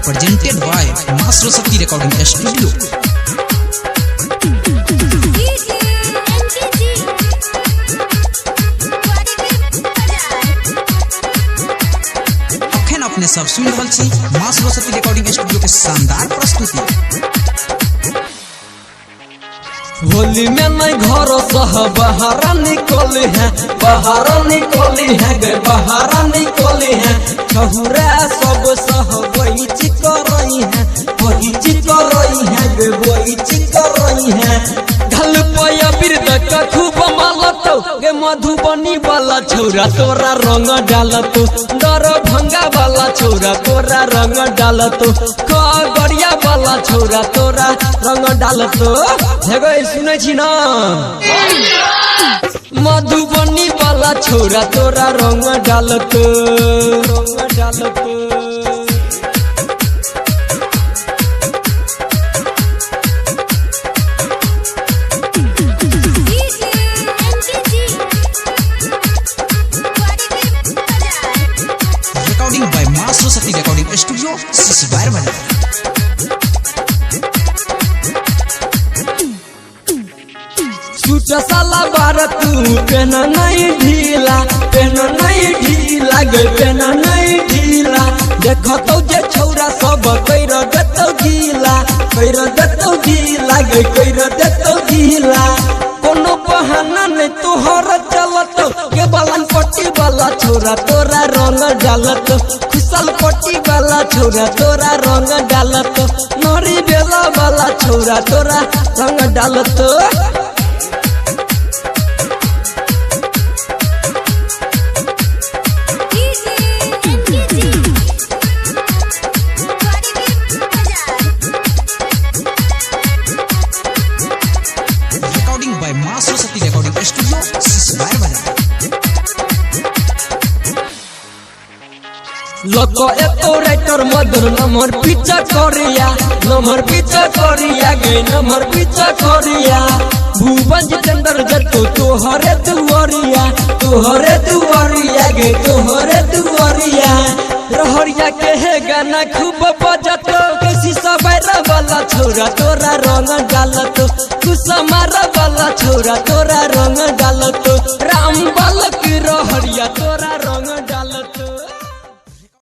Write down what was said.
presented by Master Shakti Recording Studio. अखन अपने सब सुन रहल छी मास्टर शक्ति रिकॉर्डिंग स्टूडियो के शानदार प्रस्तुति। होली में मैं घर सह बाहर निकली है, बाहर निकली है गे बाहर निकली है। छहुरा सब सह वही चिक रही है, वही चिक रही है गे वही चिक रही है। ढल पया बिरद का खूब मालत गे मधुबनी वाला छोरा तोरा रंग डालत, दरभंगा वाला छोरा तोरा रंग डालत, खगड़िया वाला छोरा तोरा रंग डालत। हेगो सुनै छी ना मधुबनी वाला छोरा तोरा रंग डालत, रंग डालत। Recording by Master Shakti Recording Studio, Siswar Bazaar. Suit साला बार तू पेन नहीं ढीला, पेन नहीं ढीला गे पेन नहीं ढीला। देख तो जे छौरा सब कैर देतो गीला, कैर देतो गीला गे कैर देतो गीला। कोनो बहाना नहीं तोहर चलत के बालन पट्टी वाला छोरा तोरा रंग डालत, खुशल पट्टी वाला छोरा तोरा रंग डालत, नरी बेला वाला छोरा तोरा रंग डालत। Recording by Master Shakti Recording Studio, Siswar Bazaar. लोक एको राइटर मदर नंबर पीछा करिया, नंबर पीछा करिया गे नंबर पीछा करिया। भुवन जितेंद्र जतो तोहरे दुआरिया, तोहरे दुआरिया गे तोहरे दुआरिया। रहरिया के है गाना खूब बजत, कैसी सवारा वाला छोरा तोरा रंग डालत, कुसमारा वाला छोरा तोरा